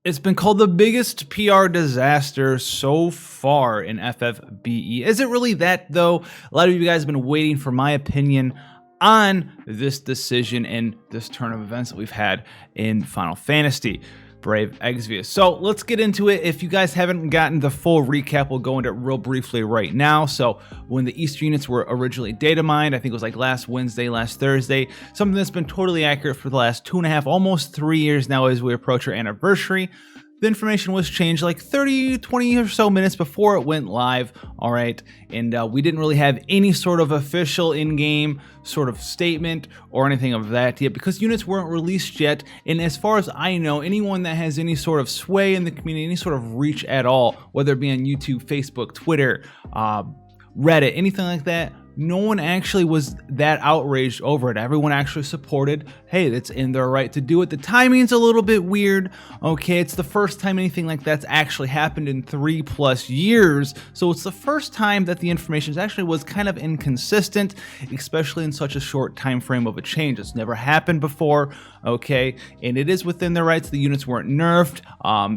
It's been called the biggest PR disaster so far in FFBE. Is it really that, though? A lot of you guys have been waiting for my opinion on this decision and this turn of events that we've had in Final Fantasy Brave Exvius. So let's get into it. If you guys haven't gotten the full recap, we'll go into it real briefly right now. So when the Easter units were originally data mined, I think it was like last Wednesday, last Thursday, something that's been totally accurate for the last 2.5, almost 3 years now as we approach our anniversary. The information was changed like 30, 20 or so minutes before it went live, all right? And we didn't really have any sort of official in-game sort of statement or anything of that yet because units weren't released yet. And as far as I know, anyone that has any sort of sway in the community, any sort of reach at all, whether it be on YouTube, Facebook, Twitter, Reddit, anything like that, no one actually was that outraged over it. Everyone actually supported, hey, it's in their right to do it. The timing's a little bit weird, okay? It's the first time anything like that's actually happened in 3+ years. So it's the first time that the information actually was kind of inconsistent, especially in such a short time frame of a change. It's never happened before, okay? And it is within their rights. The units weren't nerfed.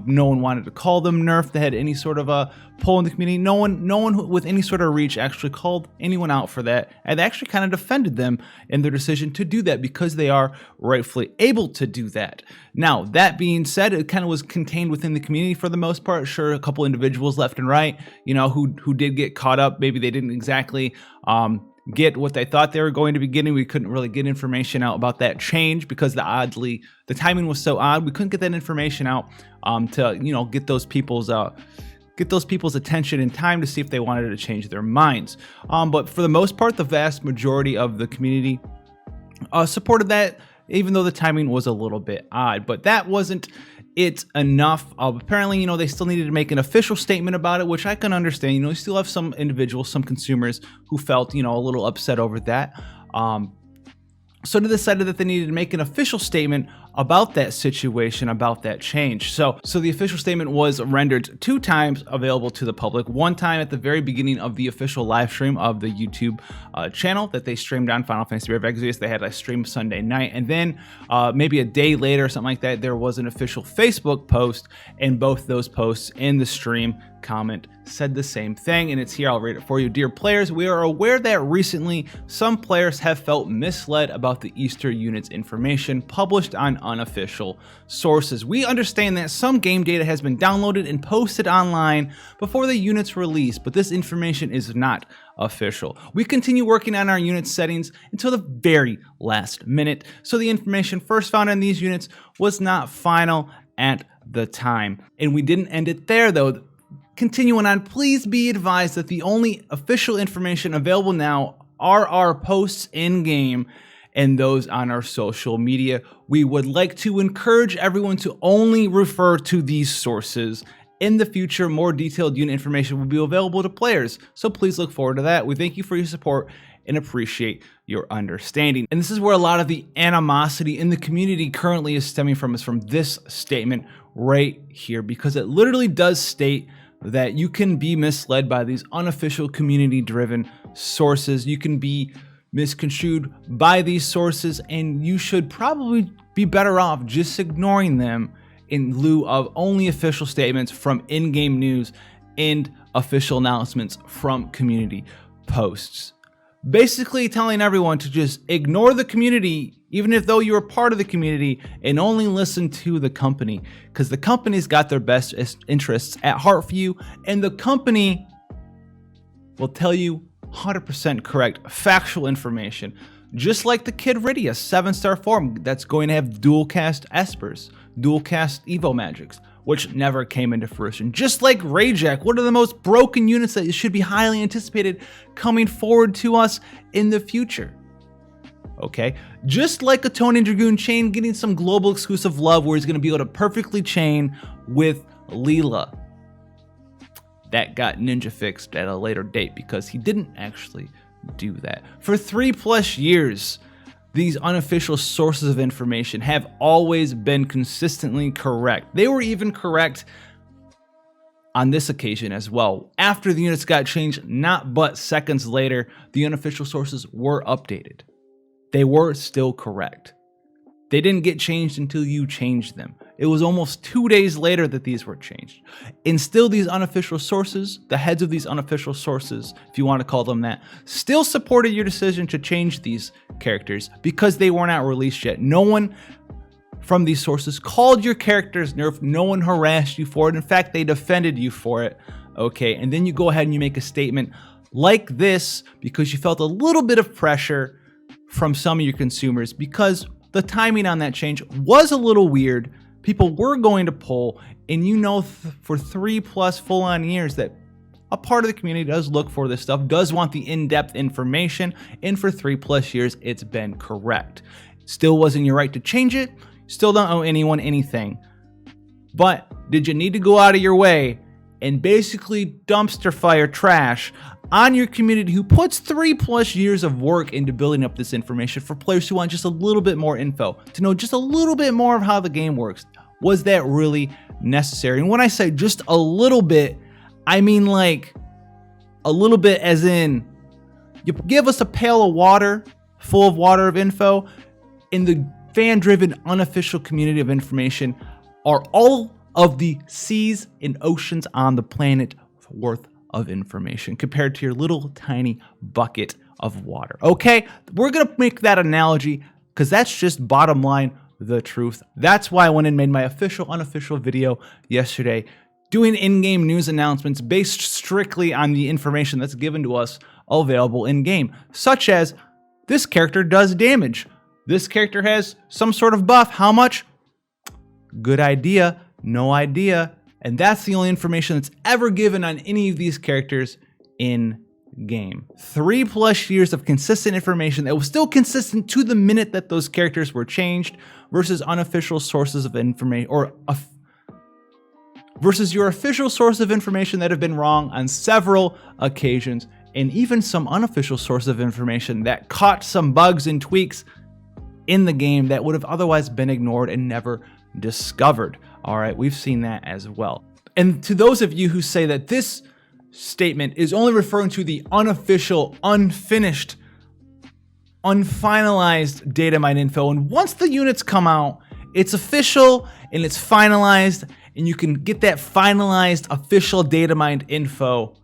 No one wanted to call them nerfed. They had any sort of a poll in the community. No one with any sort of reach actually called anyone out for that, and they actually kind of defended them in their decision to do that because they are rightfully able to do that. Now, that being said, it kind of was contained within the community for the most part. Sure, a couple individuals left and right, you know, who did get caught up. Maybe they didn't exactly get what they thought they were going to be getting. We couldn't really get information out about that change because the timing was so odd. We couldn't get that information out to, you know, get those people's attention in time to see if they wanted to change their minds. But for the most part, the vast majority of the community supported that, even though the timing was a little bit odd. But that wasn't it enough. Apparently, you know, they still needed to make an official statement about it, which I can understand. You know, you still have some individuals, some consumers who felt, you know, a little upset over that. So they decided that they needed to make an official statement about that situation, about that change. So the official statement was rendered 2 times available to the public. One time at the very beginning of the official live stream of the YouTube channel that they streamed on Final Fantasy Brave Exvius. They had a stream Sunday night. And then maybe a day later or something like that, there was an official Facebook post, and both those posts in the stream comment said the same thing, and it's here. I'll read it for you. Dear players, we are aware that recently some players have felt misled about the Easter units information published on unofficial sources. We understand that some game data has been downloaded and posted online before the units release, but this information is not official. We continue working on our unit settings until the very last minute, so the information first found on these units was not final at the time. And we didn't end it there, though. Continuing on, please be advised that the only official information available now are our posts in-game and those on our social media. We would like to encourage everyone to only refer to these sources. In the future, more detailed unit information will be available to players, so please look forward to that. We thank you for your support and appreciate your understanding. And this is where a lot of the animosity in the community currently is stemming from, is from this statement right here, because it literally does state that you can be misled by these unofficial community-driven sources. You can be misconstrued by these sources, and you should probably be better off just ignoring them in lieu of only official statements from in-game news and official announcements from community posts. Basically telling everyone to just ignore the community, even if though you're a part of the community, and only listen to the company, because the company's got their best interests at heart for you, and the company will tell you 100% correct factual information. Just like the Kid Rydia 7-star form that's going to have dual cast Espers, dual cast Evo Magics, which never came into fruition. Just like Rajak, one of the most broken units that should be highly anticipated coming forward to us in the future. Okay, just like a Tony Dragoon chain getting some global exclusive love where he's going to be able to perfectly chain with Leela. That got ninja fixed at a later date because he didn't actually do that. For 3+ years, these unofficial sources of information have always been consistently correct. They were even correct on this occasion as well. After the units got changed, not but seconds later, the unofficial sources were updated. They were still correct. They didn't get changed until you changed them. It was almost 2 days later that these were changed. And still these unofficial sources, the heads of these unofficial sources, if you want to call them that, still supported your decision to change these characters because they were not released yet. No one from these sources called your characters nerfed. No one harassed you for it. In fact, they defended you for it. Okay, and then you go ahead and you make a statement like this because you felt a little bit of pressure from some of your consumers because the timing on that change was a little weird. People were going to pull, and you know for 3+ full-on years that a part of the community does look for this stuff, does want the in-depth information, and for 3+ years it's been correct. Still wasn't your right to change it, still don't owe anyone anything. But did you need to go out of your way and basically dumpster fire trash on your community who puts 3+ years of work into building up this information for players who want just a little bit more info, to know just a little bit more of how the game works? Was that really necessary? And when I say just a little bit, I mean like a little bit as in you give us a pail of water, full of water of info, in the fan-driven unofficial community of information are all of the seas and oceans on the planet worth of information compared to your little tiny bucket of water. Okay, we're gonna make that analogy because that's just bottom line the truth. That's why I went and made my official unofficial video yesterday doing in-game news announcements based strictly on the information that's given to us available in-game, such as this character does damage. This character has some sort of buff. How much? Good idea, no idea. And that's the only information that's ever given on any of these characters in game. 3+ years of consistent information that was still consistent to the minute that those characters were changed versus unofficial sources of information, or versus your official source of information that have been wrong on several occasions, and even some unofficial source of information that caught some bugs and tweaks in the game that would have otherwise been ignored and never discovered. All right, we've seen that as well. And to those of you who say that this statement is only referring to the unofficial, unfinished, unfinalized data mine info, and once the units come out, it's official and it's finalized, and you can get that finalized official data mined info.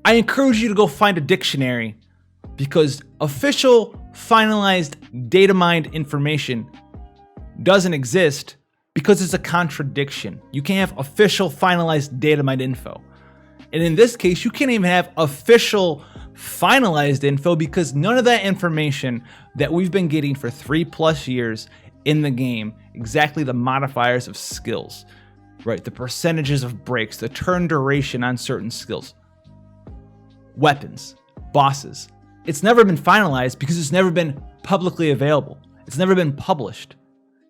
I encourage you to go find a dictionary, because official finalized data mined information doesn't exist because it's a contradiction. You can't have official finalized data mined info. And in this case, you can't even have official finalized info because none of that information that we've been getting for 3+ years in the game, exactly the modifiers of skills, right? The percentages of breaks, the turn duration on certain skills, weapons, bosses. It's never been finalized because it's never been publicly available. It's never been published.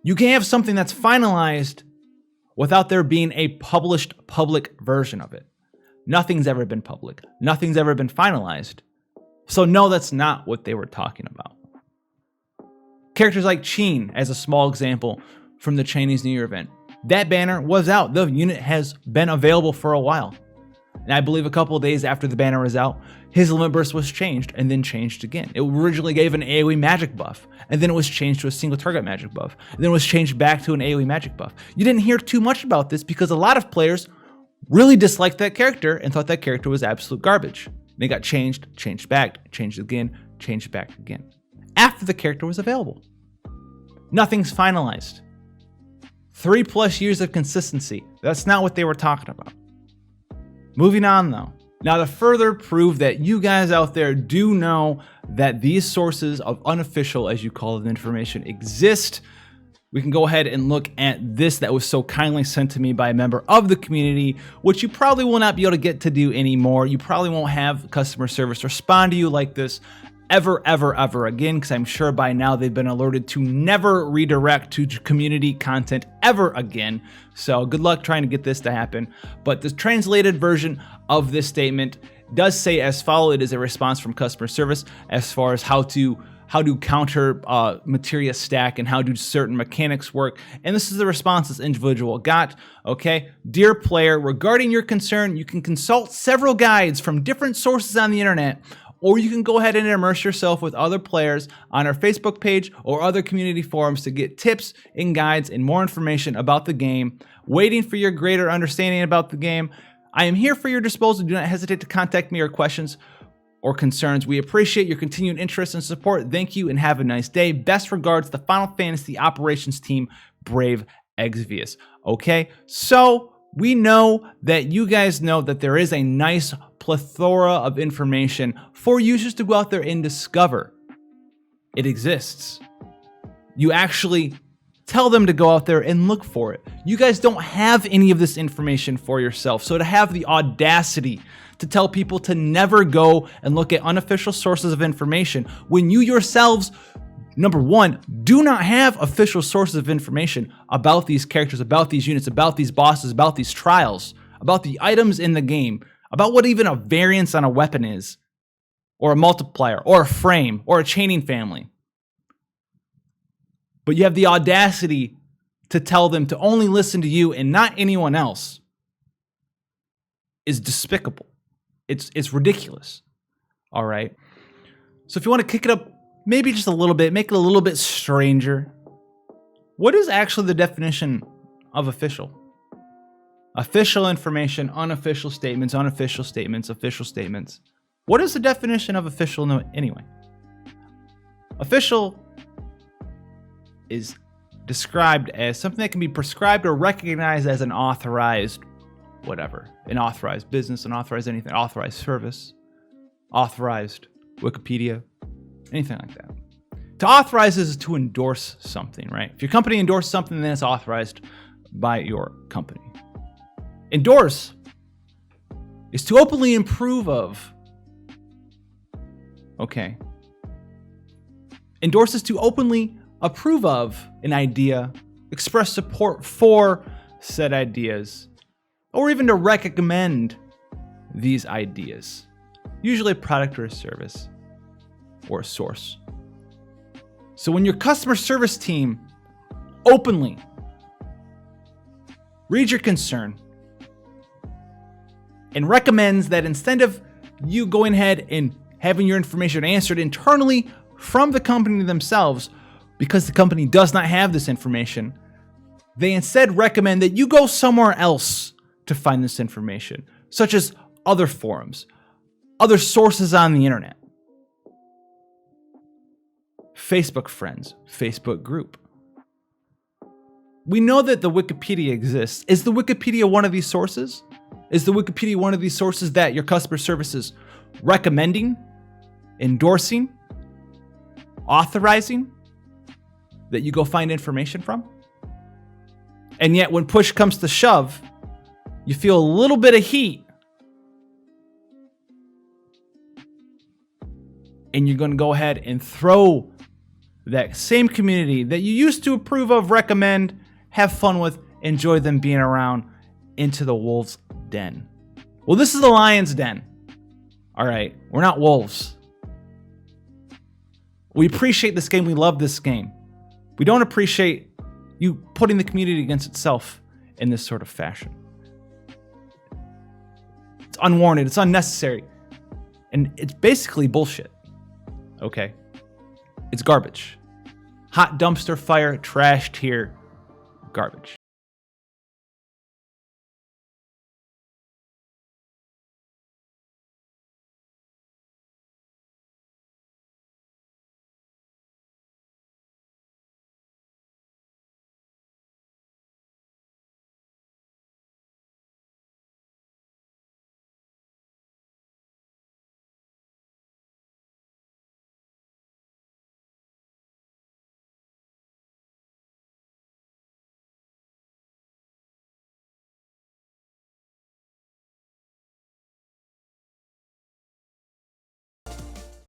You can't have something that's finalized without there being a published public version of it. Nothing's ever been public. Nothing's ever been finalized. So no, that's not what they were talking about. Characters like Qin, as a small example from the Chinese New Year event. That banner was out. The unit has been available for a while. And I believe a couple of days after the banner was out, his limit burst was changed and then changed again. It originally gave an AoE magic buff, and then it was changed to a single target magic buff, and then it was changed back to an AoE magic buff. You didn't hear too much about this because a lot of players really disliked that character and thought that character was absolute garbage. They got changed, changed back, changed again, changed back again, after the character was available. Nothing's finalized. 3+ years of consistency. That's not what they were talking about. Moving on though. Now, to further prove that you guys out there do know that these sources of unofficial, as you call it, information exist, we can go ahead and look at this that was so kindly sent to me by a member of the community, which you probably will not be able to get to do anymore. You probably won't have customer service respond to you like this ever again, because I'm sure by now they've been alerted to never redirect to community content ever again. So good luck trying to get this to happen. But the translated version of this statement does say as follows. It is a response from customer service as far as how to counter materia stack and how do certain mechanics work. And this is the response this individual got. Okay, dear player, regarding your concern, you can consult several guides from different sources on the internet or you can go ahead and immerse yourself with other players on our Facebook page or other community forums to get tips and guides and more information about the game, waiting for your greater understanding about the game. I am here for your disposal. Do not hesitate to contact me or questions or concerns. We appreciate your continued interest and support. Thank you and have a nice day. Best regards, the Final Fantasy Operations Team, Brave Exvius. Okay, so we know that you guys know that there is a nice plethora of information for users to go out there and discover. It exists. You actually tell them to go out there and look for it. You guys don't have any of this information for yourself. So to have the audacity to tell people to never go and look at unofficial sources of information when you yourselves, number one, do not have official sources of information about these characters, about these units, about these bosses, about these trials, about the items in the game, about what even a variance on a weapon is, or a multiplier, or a frame, or a chaining family. But you have the audacity to tell them to only listen to you and not anyone else is despicable. It's ridiculous. All right. So if you want to kick it up maybe just a little bit, make it a little bit stranger, what is actually the definition of official? Official information, unofficial statements, unofficial statements, official statements. What is the definition of official anyway? Official is described as something that can be prescribed or recognized as an authorized whatever. An authorized business, an authorized anything, authorized service, authorized Wikipedia, anything like that. To authorize is to endorse something, right? If your company endorses something, then it's authorized by your company. Endorse is to openly approve of. Okay. Endorse is to openly approve of an idea, express support for said ideas, or even to recommend these ideas. Usually a product or a service or a source. So when your customer service team openly reads your concern and recommends that instead of you going ahead and having your information answered internally from the company themselves, because the company does not have this information, they instead recommend that you go somewhere else to find this information, such as other forums, other sources on the internet, Facebook friends, Facebook group. We know that the Wikipedia exists. Is the Wikipedia one of these sources? Is the Wikipedia one of these sources that your customer service is recommending, endorsing, authorizing, that you go find information from? And yet when push comes to shove, you feel a little bit of heat and you're going to go ahead and throw that same community that you used to approve of, recommend, have fun with, enjoy them being around, into the wolves' den. Well, this is the lion's den. All right, we're not wolves. We appreciate this game. We love this game. We don't appreciate you putting the community against itself in this sort of fashion. It's unwarranted. It's unnecessary. And it's basically bullshit. Okay? It's garbage. Hot dumpster fire, trash tier, garbage.